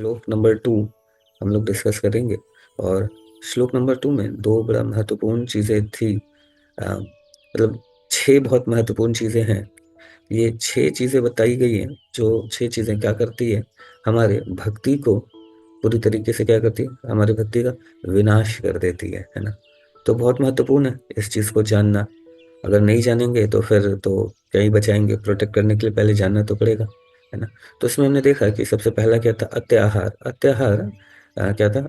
श्लोक नंबर 2 हम लोग डिस्कस करेंगे। और श्लोक नंबर 2 में 2 बड़ा महत्वपूर्ण चीज़ें थी। मतलब 6 बहुत महत्वपूर्ण चीज़ें हैं। ये 6 चीज़ें बताई गई हैं, जो 6 चीज़ें क्या करती है, हमारे भक्ति को पूरी तरीके से क्या करती है, हमारी भक्ति का विनाश कर देती है ना? तो बहुत महत्वपूर्ण है इस चीज़ को जानना। अगर नहीं जानेंगे तो फिर तो क्या ही बचाएँगे, प्रोटेक्ट करने के लिए पहले जानना तो पड़ेगा, है ना? तो इसमें हमने देखा कि सबसे पहला क्या था, अत्याहार। अत्याहार क्या था,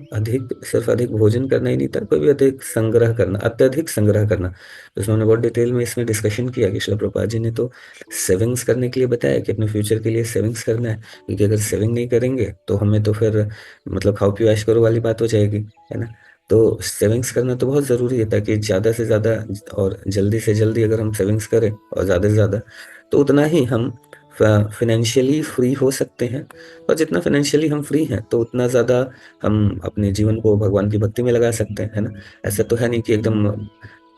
सिर्फ़ अधिक भोजन करना ही नहीं था, कोई भी अधिक संग्रह करना, अत्यधिक संग्रह करना। तो इसमें हमने बहुत डिटेल में इसमें डिस्कशन किया कि श्रील प्रभुपाद जी ने तो सेविंग्स करने के लिए बताया कि अपने फ्यूचर के लिए सेविंग्स करना है, क्योंकि अगर सेविंग नहीं करेंगे तो हमें तो फिर मतलब खाओ पियो ऐश करो वाली बात हो जाएगी, है ना? तो सेविंग्स करना तो बहुत ज़रूरी है, ताकि ज़्यादा से ज़्यादा और जल्दी से जल्दी अगर हम सेविंग्स करें और ज़्यादा से ज़्यादा, तो उतना ही हम फाइनेंशियली फ्री हो सकते हैं। और जितना फाइनेंशियली हम फ्री हैं, तो उतना ज़्यादा हम अपने जीवन को भगवान की भक्ति में लगा सकते हैं, है ना? ऐसा तो है नहीं कि एकदम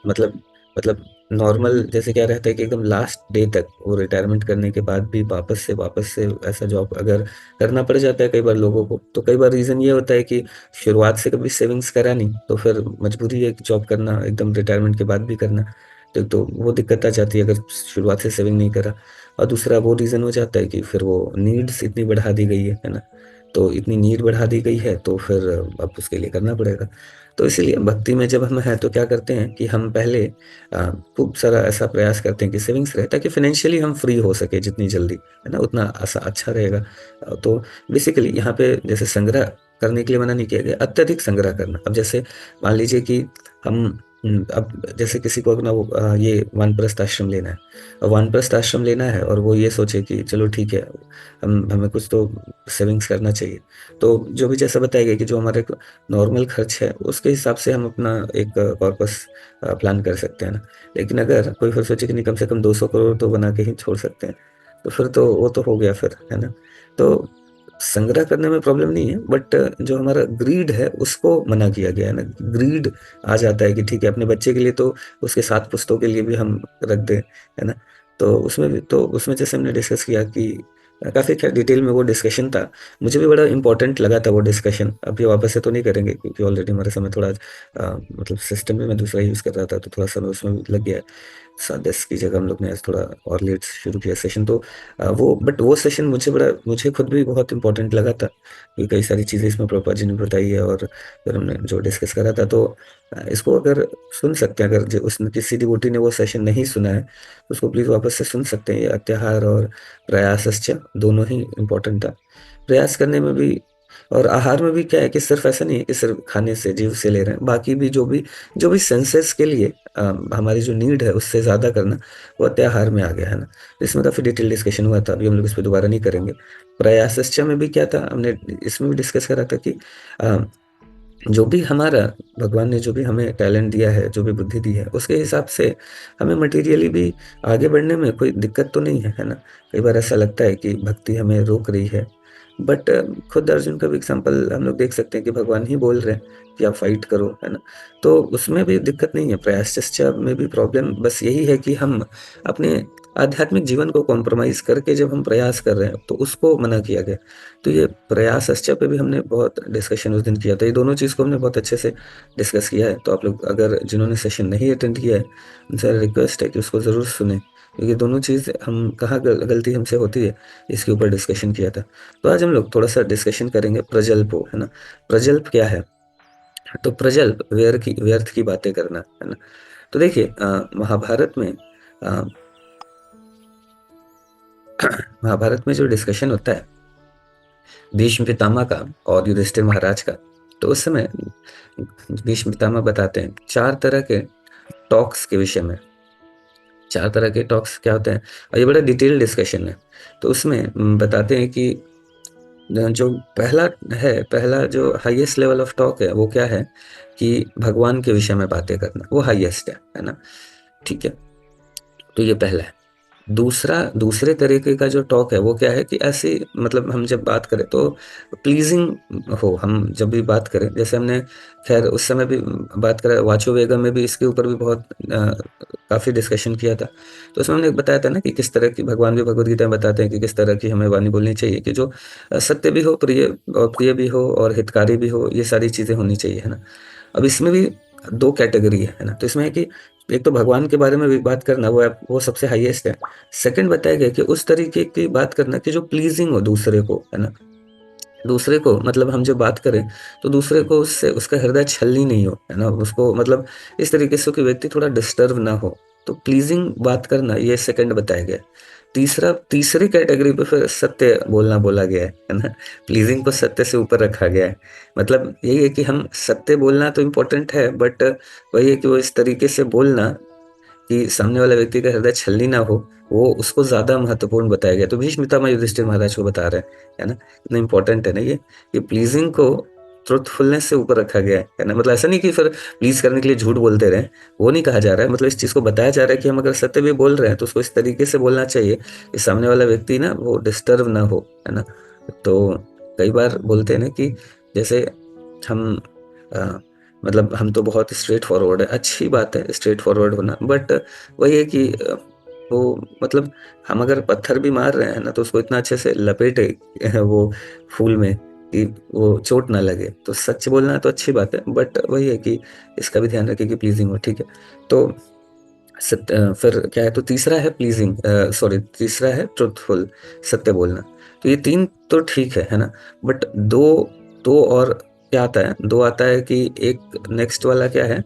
मतलब मतलब नॉर्मल जैसे क्या रहता है कि एकदम लास्ट डे तक वो रिटायरमेंट करने के बाद भी वापस से ऐसा जॉब अगर करना पड़ जाता है कई बार लोगों को, तो कई बार रीज़न ये होता है कि शुरुआत से कभी सेविंग्स करा नहीं, तो फिर मजबूरी है कि जॉब करना एकदम रिटायरमेंट के बाद भी करना। तो वो दिक्कत आ जाती है अगर शुरुआत से सेविंग नहीं करा। और दूसरा वो रीज़न हो जाता है कि फिर वो नीड्स इतनी बढ़ा दी गई है ना? तो इतनी नीड बढ़ा दी गई है, तो फिर अब उसके लिए करना पड़ेगा। तो इसीलिए भक्ति में जब हम हैं तो क्या करते हैं कि हम पहले खूब सारा ऐसा प्रयास करते हैं कि सेविंग्स रहे, ताकि फाइनेंशियली हम फ्री हो सके जितनी जल्दी, है ना? उतना अच्छा रहेगा। तो बेसिकली यहाँ पे जैसे संग्रह करने के लिए मना नहीं किया गया, अत्यधिक संग्रह करना। अब जैसे मान लीजिए कि हम अब जैसे किसी को अपना ये वानप्रस्थ आश्रम लेना है। वानप्रस्थ आश्रम लेना है और वो ये सोचे कि चलो ठीक है, हमें कुछ तो सेविंग्स करना चाहिए। तो जो भी जैसा बताया गया कि जो हमारे नॉर्मल खर्च है, उसके हिसाब से हम अपना एक कॉर्पस प्लान कर सकते हैं ना। लेकिन अगर कोई फिर सोचे कि नहीं, कम से कम 200 करोड़ तो बना के ही छोड़ सकते हैं, तो फिर तो वो तो हो गया फिर, है ना? तो संग्रह करने में प्रॉब्लम नहीं है, बट जो हमारा ग्रीड है उसको मना किया गया है ना। ग्रीड आ जाता है कि ठीक है, अपने बच्चे के लिए तो उसके 7 पुस्तकों के लिए भी हम रख दें, है ना? तो उसमें जैसे हमने डिस्कस किया कि काफ़ी ख़ैर डिटेल में वो डिस्कशन था। मुझे भी बड़ा इम्पोर्टेंट लगा था वो डिस्कशन। अभी वापस से तो नहीं करेंगे, क्योंकि ऑलरेडी हमारे समय थोड़ा मतलब सिस्टम भी मैं दूसरा यूज़ कर रहा था, तो थोड़ा समय उसमें भी लग गया है। 10 की जगह हम लोग ने आज थोड़ा और लेट शुरू किया सेशन, तो वो सेशन मुझे खुद भी बहुत इम्पोर्टेंट लगा था, क्योंकि कई सारी चीज़ें इसमें प्रभुपाद जी ने बताई है, और फिर हमने जो डिस्कस करा था, तो इसको अगर सुन सकते हैं, अगर जो उसने किसी डिवोटी ने वो सेशन नहीं सुना है, तो उसको प्लीज़ वापस से सुन सकते हैं। ये अत्याहार और प्रयासश्च दोनों ही इम्पोर्टेंट था। प्रयास करने में भी और आहार में भी क्या है कि सिर्फ़ ऐसा नहीं है कि सिर्फ़ खाने से, जीव से ले रहे हैं, बाकी भी जो भी सेंसेस के लिए हमारी जो नीड है उससे ज़्यादा करना, वो अत्याहार में आ गया, है ना? इसमें काफ़ी डिटेल डिस्कशन हुआ था, अभी हम लोग इस पे दोबारा नहीं करेंगे। प्रयासश्च में भी क्या था, हमने इसमें भी डिस्कस करा था कि अ, जो भी हमारा भगवान ने जो भी हमें टैलेंट दिया है, जो भी बुद्धि दी है, उसके हिसाब से हमें मटेरियली भी आगे बढ़ने में कोई दिक्कत तो नहीं है, है ना? कई बार ऐसा लगता है कि भक्ति हमें रोक रही है, बट खुद अर्जुन का भी एग्ज़ाम्पल हम लोग देख सकते हैं कि भगवान ही बोल रहे हैं कि आप फाइट करो, है ना? तो उसमें भी दिक्कत नहीं है, प्रयासश्च में भी प्रॉब्लम बस यही है कि हम अपने आध्यात्मिक जीवन को कॉम्प्रोमाइज़ करके जब हम प्रयास कर रहे हैं, तो उसको मना किया गया। तो ये प्रयासश्च पे भी हमने बहुत डिस्कशन उस दिन किया था। ये दोनों चीज़ को हमने बहुत अच्छे से डिस्कस किया है। तो आप लोग अगर जिन्होंने सेशन नहीं अटेंड किया है, उनसे रिक्वेस्ट है कि उसको ज़रूर सुनें, क्योंकि दोनों चीज़ हम कहाँ गलती हमसे होती है, इसके ऊपर डिस्कशन किया था। तो आज हम लोग थोड़ा-सा डिस्कशन करेंगे प्रजल्पो, है ना? प्रजल्प क्या है? तो प्रजल्प व्यर्थ की बातें करना, है ना? तो देखिए महाभारत में अ, महाभारत में जो डिस्कशन होता है भीष्म पितामह का और युधिष्ठिर महाराज का, तो उस समय भीष्म पितामह बताते हैं 4 तरह के टॉक्स के विषय में। 4 तरह के टॉक्स क्या होते हैं? और ये बड़ा डिटेल डिस्कशन है। तो उसमें बताते हैं कि जो पहला जो हाईएस्ट लेवल ऑफ टॉक है, वो क्या है कि भगवान के विषय में बातें करना, वो हाईएस्ट है ना? ठीक है? तो ये पहला है। दूसरे तरीके का जो टॉक है वो क्या है कि ऐसे मतलब हम जब बात करें तो प्लीजिंग हो, हम जब भी बात करें, जैसे हमने खैर उस समय भी बात करा, वाचो वेगम में भी इसके ऊपर भी बहुत काफ़ी डिस्कशन किया था। तो उसमें हमने बताया था ना कि किस तरह की, भगवान भी भगवद गीता में बताते हैं कि किस तरह की हमें वाणी बोलनी चाहिए कि जो सत्य भी हो, प्रिय भी हो और हितकारी भी हो, ये सारी चीज़ें होनी चाहिए, है ना? अब इसमें भी 2 कैटेगरी है ना? तो इसमें है कि एक तो भगवान के बारे में भी बात करना, वो सबसे हाईएस्ट है। सेकंड बताया गया कि उस तरीके की बात करना कि जो प्लीज़िंग हो दूसरे को, है ना? दूसरे को मतलब हम जब बात करें, तो दूसरे को उससे उसका हृदय छलनी नहीं हो, है ना? उसको मतलब इस तरीके से कि व्यक्ति थोड़ा डिस्टर्ब ना हो, तो प्लीज़िंग बात करना ये सेकंड बताया गया है। तीसरी कैटेगरी पे फिर सत्य बोलना बोला गया है ना? प्लीज़िंग को सत्य से ऊपर रखा गया है। मतलब यही है कि हम सत्य बोलना तो इम्पोर्टेंट है, बट वही है कि वो इस तरीके से बोलना कि सामने वाला व्यक्ति का हृदय छलनी ना हो, वो उसको ज़्यादा महत्वपूर्ण बताया गया। तो भीष्म पितामह युधिष्ठिर महाराज को बता रहे हैं, है ना? कितना इम्पोर्टेंट है ना ये, कि प्लीज़िंग को ट्रुथफुलनेस से ऊपर रखा गया है ना? मतलब ऐसा नहीं कि फिर प्लीज़ करने के लिए झूठ बोलते रहें, वो नहीं कहा जा रहा है। मतलब इस चीज़ को बताया जा रहा है कि हम अगर सत्य भी बोल रहे हैं, तो उसको इस तरीके से बोलना चाहिए कि सामने वाला व्यक्ति ना वो डिस्टर्ब ना हो, है ना? तो कई बार बोलते हैं ना कि जैसे हम अ, मतलब हम तो बहुत स्ट्रेट फॉरवर्ड है, अच्छी बात है स्ट्रेट फॉरवर्ड होना, बट वही है कि वो मतलब हम अगर पत्थर भी मार रहे हैं ना, तो उसको इतना अच्छे से लपेटे वो फूल में कि वो चोट ना लगे। तो सच बोलना तो अच्छी बात है, बट वही है कि इसका भी ध्यान रखें कि प्लीज़िंग हो, ठीक है? तो फिर क्या है, तो तीसरा है प्लीज़िंग, सॉरी, तीसरा है ट्रुथफुल, सत्य बोलना। तो ये 3 तो ठीक है ना? बट 2 और क्या आता है? 2 आता है कि एक नेक्स्ट वाला क्या है,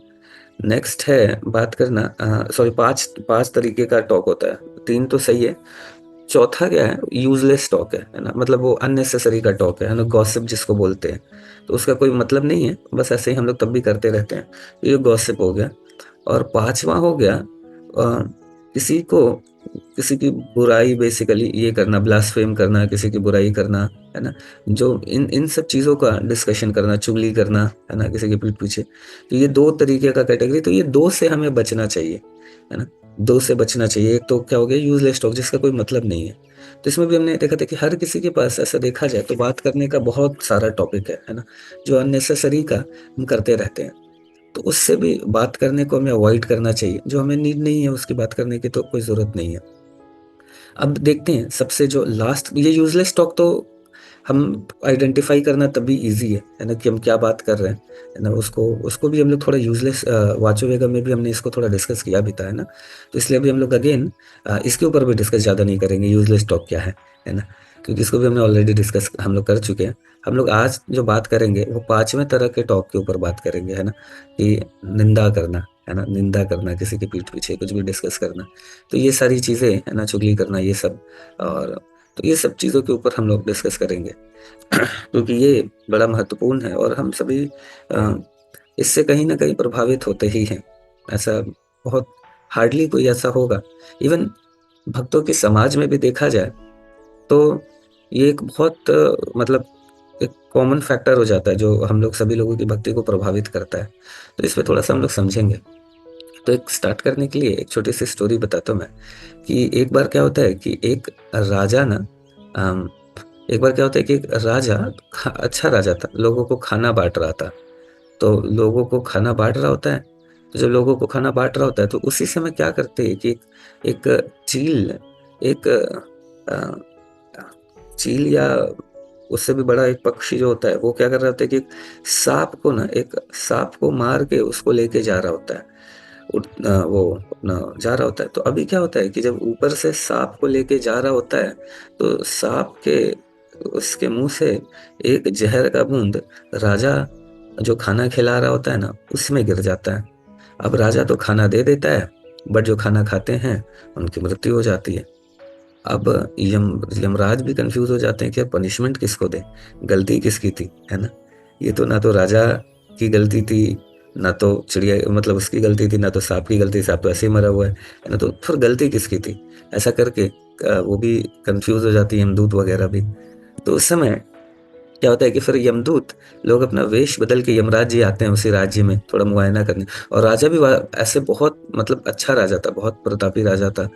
नेक्स्ट है बात करना, सॉरी, 5 तरीके का टॉक होता है। 3 तो सही है, चौथा क्या है, यूज़लेस टॉक है ना? मतलब वो अननेसेसरी का टॉक है ना? गॉसिप जिसको बोलते हैं। तो उसका कोई मतलब नहीं है, बस ऐसे ही हम लोग तब भी करते रहते हैं। तो ये गॉसिप हो गया। और 5वां हो गया किसी को किसी की बुराई, बेसिकली ये करना, ब्लास्फेम करना, किसी की बुराई करना, है ना? जो इन इन सब चीज़ों का डिस्कशन करना, चुगली करना, है ना? किसी के पीठ पीछे। तो ये 2 तरीके का कैटेगरी, तो ये 2 से हमें बचना चाहिए, है ना? 2 से बचना चाहिए। एक तो क्या हो गया, यूज़लेस टॉक जिसका कोई मतलब नहीं है। तो इसमें भी हमने देखा था कि हर किसी के पास ऐसा देखा जाए तो बात करने का बहुत सारा टॉपिक है ना? जो अननेसेसरी का हम करते रहते हैं। तो उससे भी बात करने को हमें अवॉइड करना चाहिए। जो हमें नीड नहीं है उसकी बात करने की तो कोई ज़रूरत नहीं है। अब देखते हैं सबसे जो लास्ट, ये यूज़लेस टॉक तो हम आइडेंटिफ़ाई करना तभी ईज़ी है ना? कि हम क्या बात कर रहे हैं, है ना? उसको उसको भी हम लोग थोड़ा यूज़लेस, वाचो वेगम में भी हमने इसको थोड़ा डिस्कस किया भी था, है ना? तो इसलिए अभी हम लोग अगेन इसके ऊपर भी डिस्कस ज़्यादा नहीं करेंगे, यूज़लेस टॉक क्या है ना? क्योंकि इसको भी हमने ऑलरेडी डिस्कस हम लोग कर चुके हैं। हम लोग आज जो बात करेंगे वो 5वें तरह के टॉक के ऊपर बात करेंगे, है ना? कि निंदा करना, है ना? निंदा करना, किसी के पीठ पीछे कुछ भी डिस्कस करना। तो ये सारी चीज़ें, है ना? चुगली करना, ये सब, और तो ये सब चीज़ों के ऊपर हम लोग डिस्कस करेंगे। क्योंकि ये बड़ा महत्वपूर्ण है और हम सभी अ, इससे कहीं न कहीं प्रभावित होते ही हैं। ऐसा बहुत हार्डली कोई ऐसा होगा। इवन भक्तों के समाज में भी देखा जाए, तो ये एक बहुत मतलब एक कॉमन फैक्टर हो जाता है, जो हम लोग सभी लोगों की भक्ति को प्रभावित करता है। तो इस पे थोड़ा-सा हम लोग समझेंगे। तो एक स्टार्ट करने के लिए एक छोटी-सी स्टोरी बताता हूँ मैं, कि एक बार क्या होता है कि राजा ना अम, एक बार क्या होता है कि एक राजा, अच्छा राजा था, लोगों को खाना बाँट रहा था। तो लोगों को खाना बाँट रहा होता है, तो जब लोगों को खाना बाँट रहा होता है, तो उसी समय क्या करते हैं कि एक चील, एक अ, चील या उससे भी बड़ा एक पक्षी जो होता है, वो क्या कर रहा होता है कि एक साँप को मार के उसको लेके जा रहा होता है। वो अपना जा रहा होता है। तो अभी क्या होता है कि जब ऊपर से साँप को लेके जा रहा होता है, तो साँप के उसके मुँह से एक ज़हर का बूँद राजा जो खाना खिला रहा होता है ना, उसमें गिर जाता है। अब राजा तो खाना दे देता है, बट जो खाना खाते हैं, उनकी मृत्यु हो जाती है। अब यमराज भी कन्फ्यूज़ हो जाते हैं कि अब पनिशमेंट किसको दें? गलती किसकी थी, है ना? ये तो ना तो राजा की गलती थी, ना तो चिड़िया मतलब उसकी गलती थी, ना तो साँप की गलती, साँप तो ऐसे ही मरा हुआ है ना? तो फिर गलती किसकी थी? ऐसा करके वो भी कन्फ्यूज़ हो जाती है, यमदूत वगैरह भी। तो उस समय क्या होता है कि फिर यमदूत लोग अपना वेश बदल के, यमराज जी आते हैं उसी राज्य में थोड़ा मुआयना करने, और राजा भी ऐसे बहुत मतलब अच्छा राजा था, बहुत प्रतापी राजा था,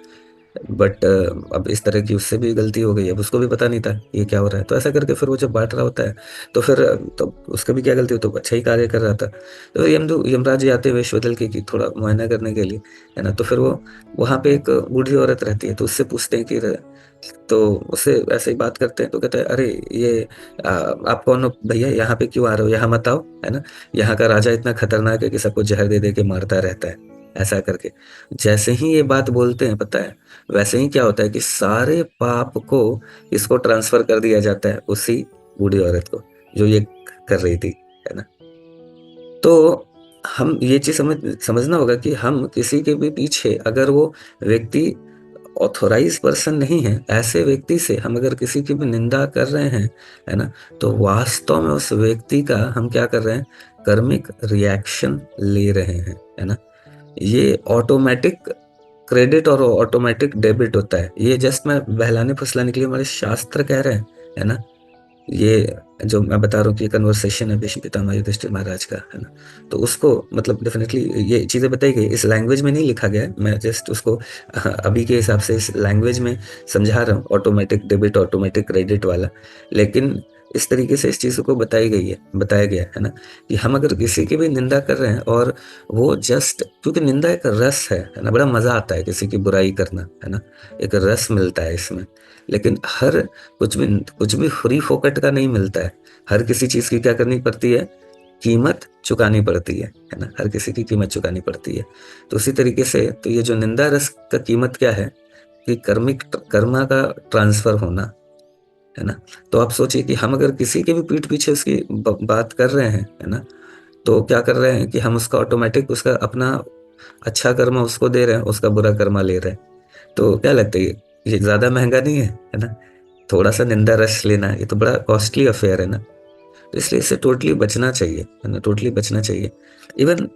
बट अब इस तरह की उससे भी गलती हो गई, अब उसको भी पता नहीं था ये क्या हो रहा है। तो ऐसा करके फिर वो जब बाँट रहा होता है, तो फिर तो उसका भी क्या गलती हो, तो अच्छा ही कार्य कर रहा था। तो यमराज जी आते हैं विश्वदल के कि थोड़ा मुआयना करने के लिए, है ना? तो फिर वो वहाँ पे एक बूढ़ी औरत रहती है, तो उससे पूछते हैं कि तो उससे ऐसे ही बात करते हैं, तो कहता है, "अरे! ये आप कौन हो भैया? यहाँ पे क्यों आ रहे हो? यहाँ मत आओ।" है ना? "यहाँ का राजा इतना खतरनाक है कि सबको ज़हर दे-दे के मारता रहता है।" ऐसा करके। जैसे ही ये बात बोलते हैं, पता है, वैसे ही क्या होता है कि सारे पाप को इसको ट्रांसफ़र कर दिया जाता है, उसी बूढ़ी औरत को, जो ये कर रही थी, है ना? तो हम ये चीज़ समझना होगा कि हम किसी के भी पीछे अगर वो व्यक्ति ऑथोराइज़ पर्सन नहीं है, ऐसे व्यक्ति से हम अगर किसी की भी निंदा कर रहे हैं, है ना? तो वास्तव में उस व्यक्ति का हम क्या कर रहे हैं? कर्मिक रिएक्शन ले रहे हैं, है ना? ये ऑटोमैटिक क्रेडिट और ऑटोमैटिक डेबिट होता है। ये जस्ट मैं बहलाने-फुसलाने के लिए हमारे शास्त्र कह रहे हैं, है ना? ये जो मैं बता रहा हूँ कि ये कन्वर्सेशन है भीष्म पितामह युधिष्ठिर महाराज का, है ना? तो उसको मतलब डेफ़िनेटली ये चीज़ें बताई गई, इस लैंग्वेज में नहीं लिखा गया है, मैं जस्ट उसको अभी के हिसाब से इस लैंग्वेज में समझा रहा हूँ, ऑटोमैटिक डेबिट, ऑटोमैटिक क्रेडिट वाला। लेकिन इस तरीके से इस चीज़ को बताया गया है ना? कि हम अगर किसी की भी निंदा कर रहे हैं और वो जस्ट क्योंकि निंदा एक रस है ना? बड़ा मज़ा आता है किसी की बुराई करना, है ना? एक रस मिलता है इसमें। लेकिन कुछ भी फ्री फोकट का नहीं मिलता है। हर किसी चीज़ की क्या करनी पड़ती है? कीमत चुकानी पड़ती है ना? हर किसी की कीमत चुकानी पड़ती है। तो उसी तरीके से तो ये जो निंदा रस का कीमत क्या है? कि कर्मा का ट्रांसफ़र होना, है ना? तो आप सोचिए कि हम अगर किसी के भी पीठ पीछे उसकी ब बात कर रहे हैं, है ना? तो क्या कर रहे हैं कि हम उसका ऑटोमैटिक उसका अपना अच्छा कर्मा उसको दे रहे हैं, उसका बुरा कर्मा ले रहे हैं। तो क्या लगता है ये ज़्यादा महँगा नहीं है ना? थोड़ा-सा निंदा रस लेना, ये तो बड़ा कॉस्टली अफ़ेयर है ना? तो इसलिए इससे टोटली बचना चाहिए, है ना? टोटली बचना चाहिए। इवन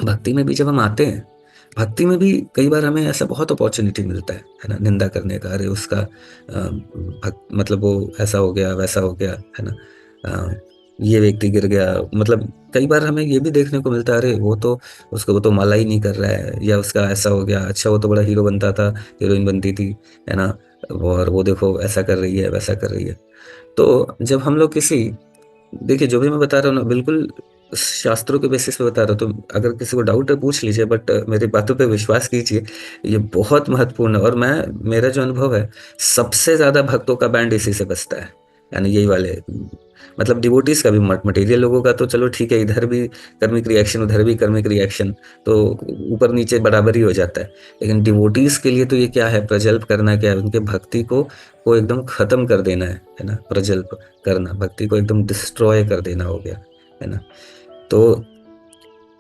भक्ति में भी जब हम आते हैं, भक्ति में भी कई बार हमें ऐसा बहुत अपॉर्च्युनिटी मिलता है ना? निंदा करने का, अरे उसका मतलब वो ऐसा हो गया, वैसा हो गया, है ना? ये व्यक्ति गिर गया, मतलब कई बार हमें ये भी देखने को मिलता है, अरे वो तो माला ही नहीं कर रहा है या उसका ऐसा हो गया, अच्छा वो तो बड़ा हीरो बनता था, हीरोइन बनती थी, है ना? और वो देखो ऐसा कर रही है, वैसा कर रही है। तो जब हम लोग किसी देखिए, जो भी मैं बता रहा हूँ ना बिल्कुल शास्त्रों के बेसिस पे बता रहा हूँ, तो अगर किसी को डाउट है पूछ लीजिए बट मेरी बातों पे विश्वास कीजिए, ये बहुत महत्वपूर्ण है और मेरा जो अनुभव है, सबसे ज़्यादा भक्तों का बैंड इसी से बजता है। यानी यही वाले मतलब डिवोटीज़ का भी मटेरियल लोगों का तो चलो ठीक है, इधर भी कर्मिक रिएक्शन, उधर भी कर्मिक रिएक्शन, तो ऊपर-नीचे बराबर ही हो जाता है। लेकिन डिवोटीज़ के लिए तो ये क्या है, प्रजल्प करना क्या है, उनके भक्ति को एकदम खत्म कर देना है ना? प्रजल्प करना, भक्ति को एकदम डिस्ट्रॉय कर देना हो गया, है ना? तो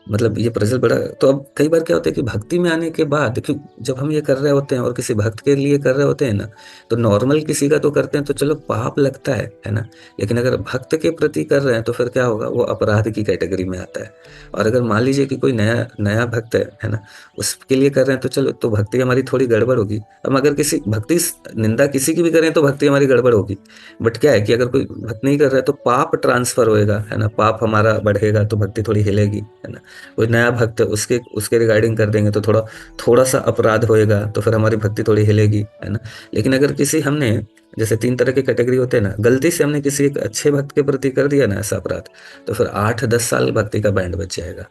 मतलब ये प्रेशर बड़ा तो अब कई बार क्या होता है कि भक्ति में आने के बाद क्यों जब हम ये कर रहे होते हैं और किसी भक्त के लिए कर रहे होते हैं ना, तो नॉर्मल किसी का तो करते हैं तो चलो पाप लगता है ना? लेकिन अगर भक्त के प्रति कर रहे हैं तो फिर क्या होगा? वो अपराध की कैटेगरी में आता है। और अगर मान लीजिए कि कोई नया नया भक्त है ना? उसके लिए कर रहे हैं तो चलो तो भक्ति हमारी थोड़ी गड़बड़ होगी। हम अगर किसी भक्ति स निंदा किसी की भी करें तो भक्ति हमारी गड़बड़ होगी। बट क्या है कि अगर कोई भक्त नहीं कर रहा है तो पाप ट्रांसफर होएगा, है ना? पाप हमारा बढ़ेगा तो भक्ति थोड़ी हिलेगी, है ना? कोई नया भक्त है उसके उसके रिगार्डिंग कर देंगे तो थोड़ा-सा अपराध होएगा तो फिर हमारी भक्ति थोड़ी हिलेगी, है ना? लेकिन अगर किसी हमने जैसे 3 तरह के कैटेगरी होते हैं ना, गलती से हमने किसी एक अच्छे भक्त के प्रति कर दिया ना ऐसा अपराध, तो फिर 8-10 साल भक्ति का बैंड बच जाएगा,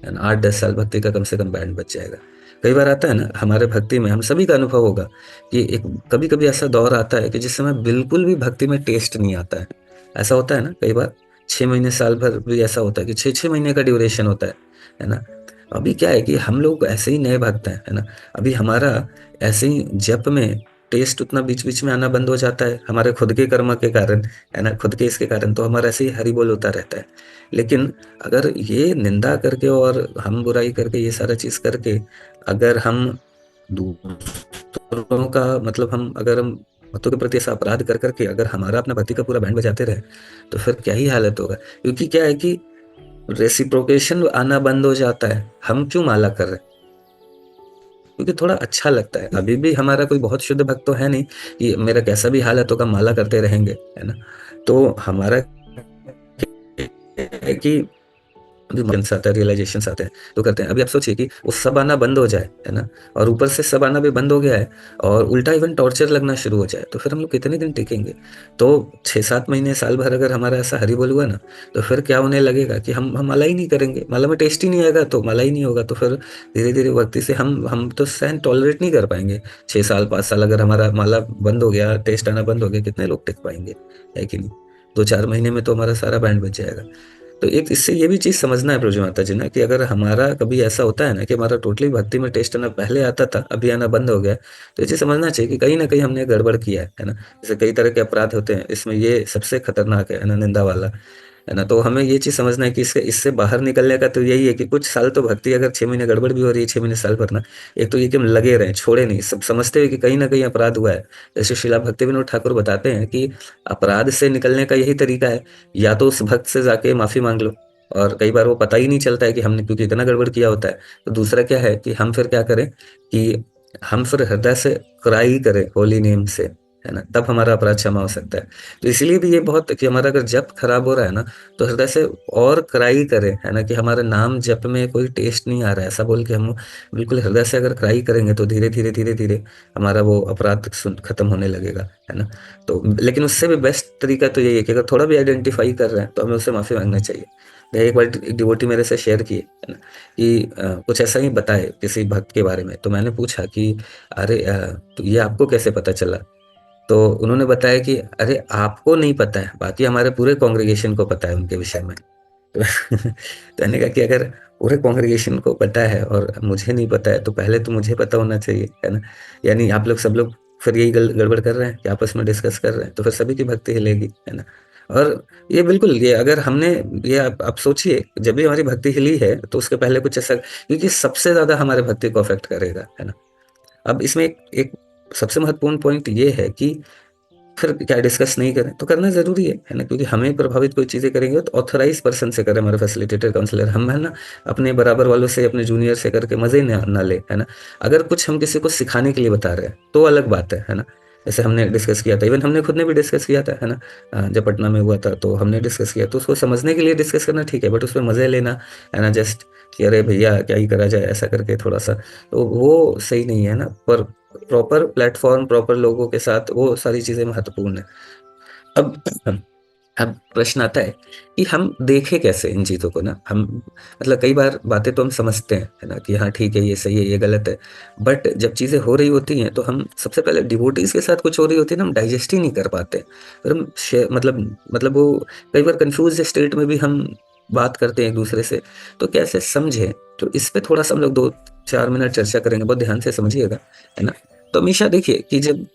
है ना? 8-10 साल भक्ति का कम से कम बैंड बच जाएगा। कई बार आता है ना हमारे भक्ति में हम सभी का अनुभव होगा कि एक कभी-कभी ऐसा दौर आता है कि जिस समय बिल्कुल भी भक्ति में टेस्ट नहीं आता है। ऐसा होता है ना कई बार 6 महीने, साल भर भी ऐसा होता है कि 6-6 महीने का ड्यूरेशन होता है ना? अभी क्या है कि हम लोग ऐसे ही नए भक्त हैं, है ना? अभी हमारा ऐसे ही जप में टेस्ट उतना बीच-बीच में आना बंद हो जाता है, हमारे खुद के कर्म के कारण, है ना? खुद के इसके कारण, तो हमारा ऐसे ही हरि बोल होता रहता है। लेकिन अगर ये निंदा करके और हम बुराई करके, ये सारा चीज़ करके, अगर हम दूसरों का मतलब हम भक्तों के प्रति ऐसा अपराध कर के अगर हमारा अपना भक्ति का पूरा बैंड बजाते रहे, तो फिर क्या ही हालत होगा। क्योंकि क्या है कि रेसिप्रोकेशन आना बंद हो जाता है। हम क्यों माला कर रहे हैं? क्योंकि थोड़ा अच्छा लगता है। अभी भी हमारा कोई बहुत शुद्ध भक्त तो है नहीं कि मेरा कैसा भी हालत होगा माला करते रहेंगे, है ना? तो हमारा क्या है कि कॉन्फिडेंस आता है, रियलाइजेशंस आते हैं, तो करते हैं। अभी आप सोचिए कि वो सब आना बंद हो जाए, है ना? और ऊपर से सब आना भी बंद हो गया है और उल्टा इवन टॉर्चर लगना शुरू हो जाए, तो फिर हम लोग कितने दिन टिकेंगे? तो 6-7 महीने, साल भर अगर हमारा ऐसा हरी-बोल हुआ ना, तो फिर क्या होने लगेगा कि हम माला ही नहीं करेंगे। माला में टेस्ट ही नहीं आएगा, तो माला ही नहीं होगा, तो फिर धीरे-धीरे वक़्ती से हम तो सहन टॉलरेट नहीं कर पाएँगे। 6 साल, 5 साल अगर हमारा माला बंद हो गया, टेस्ट आना बंद हो गया, कितने लोग टिक पाएँगे? है कि नहीं? 2-4 महीने में तो हमारा सारा बैंड बज जाएगा। तो एक इससे ये भी चीज़ समझना है प्रभु माता जी ना कि अगर हमारा कभी ऐसा होता है ना कि हमारा टोटली भक्ति में टेस्ट आना पहले आता था, अभी आना बंद हो गया है, तो ये चीज़ समझना चाहिए कि कहीं न कहीं हमने गड़बड़ किया है ना? जैसे कई तरह के अपराध होते हैं, इसमें ये सबसे खतरनाक है ना, निंदा वाला, है ना? तो हमें ये चीज़ समझना है कि इससे इससे बाहर निकलने का तो यही है कि कुछ साल तो भक्ति अगर 6 महीने गड़बड़ भी हो रही है, 6 महीने साल भर ना, एक तो ये कि हम लगे रहें, छोड़े नहीं, सब समझते हुए कि कहीं न कहीं अपराध हुआ है। जैसे श्रीला भक्तिविनोद ठाकुर बताते हैं कि अपराध से निकलने का यही तरीका है, या तो उस भक्त से जाके माफ़ी माँग लो, और कई बार वो पता ही नहीं चलता है कि हमने क्योंकि इतना गड़बड़ किया होता है। तो दूसरा क्या है कि हम फिर क्या करें कि हम फिर हृदय से क्राई करें होली नेम से, है ना? तब हमारा अपराध क्षमा हो सकता है। तो इसीलिए भी ये बहुत कि हमारा अगर जप खराब हो रहा है ना, तो हृदय से और क्राई करें, है ना? कि हमारे नाम जप में कोई टेस्ट नहीं आ रहा है, ऐसा बोल के हम बिल्कुल हृदय से अगर क्राई करेंगे, तो धीरे-धीरे, धीरे-धीरे हमारा वो अपराध खत्म होने लगेगा, है ना? तो लेकिन उससे भी बेस्ट तरीका तो यही है कि अगर थोड़ा भी आइडेंटिफ़ाई कर रहे हैं, तो हमें उससे माफ़ी माँगना चाहिए। एक बार एक डिवोटी मेरे से शेयर किए, है ना? कि कुछ ऐसा ही बताए किसी भक्त के बारे में, तो मैंने पूछा कि अरे तो ये आपको कैसे पता चला? तो उन्होंने बताया कि अरे आपको नहीं पता है, बाकी हमारे पूरे कांग्रीगेशन को पता है उनके विषय में। तो तो मैंने कहा कि अगर पूरे कांग्रीगेशन को पता है और मुझे नहीं पता है, तो पहले तो मुझे पता होना चाहिए, है ना? यानी आप लोग सब लोग फिर यही गड़बड़ कर रहे हैं कि आपस में डिस्कस कर रहे हैं, तो फिर सभी की भक्ति हिलेगी, है ना? और ये बिल्कुल ये अगर हमने ये आप सोचिए जब भी हमारी भक्ति हिली है, तो उसके पहले कुछ ऐसा क्योंकि सबसे ज़्यादा हमारे भक्ति को अफ़ेक्ट करेगा, है ना? अब इसमें एक एक सबसे महत्वपूर्ण पॉइंट ये है कि फिर क्या डिस्कस नहीं करें? तो करना ज़रूरी है ना? क्योंकि हमें प्रभावित कोई चीज़ें करेंगे तो ऑथराइज़ पर्सन से करें, हमारे फैसिलिटेटर, काउंसलर। हम है ना, अपने बराबर वालों से, अपने जूनियर से करके मज़े ना लें, है ना? अगर कुछ हम किसी को सिखाने के लिए बता रहे हैं, तो अलग बात है ना? जैसे हमने डिस्कस किया था, इवन हमने खुद ने भी डिस्कस किया था, है ना? जब पटना में हुआ था, तो हमने डिस्कस किया, तो उसको समझने के लिए डिस्कस करना ठीक है, बट उसमें मज़े लेना, है ना? जस्ट कि अरे भैया क्या ही करा जाए, ऐसा करके थोड़ा-सा, तो वो सही नहीं है ना? पर प्रॉपर प्लेटफ़ॉर्म, प्रॉपर लोगों के साथ वो सारी चीज़ें महत्वपूर्ण है। अब अब प्रश्न आता है कि हम देखें कैसे इन चीज़ों को ना? हम मतलब कई बार बातें तो हम समझते हैं, है ना? कि हाँ, ठीक है, ये सही है, ये गलत है। बट जब चीज़ें हो रही होती हैं, तो हम सबसे पहले डिवोटीज़ के साथ कुछ हो रही होती है ना, हम डाइजेस्ट ही नहीं कर पाते। फिर हम मतलब वो कई बार कन्फ्यूज़्ड स्टेट में भी हम बात करते हैं एक-दूसरे से, तो कैसे समझें? तो इस पे थोड़ा-सा हम लोग 2-4 मिनट चर्चा करेंगे, बहुत ध्यान से समझिएगा, है ना? तो हमेशा देखिए कि जब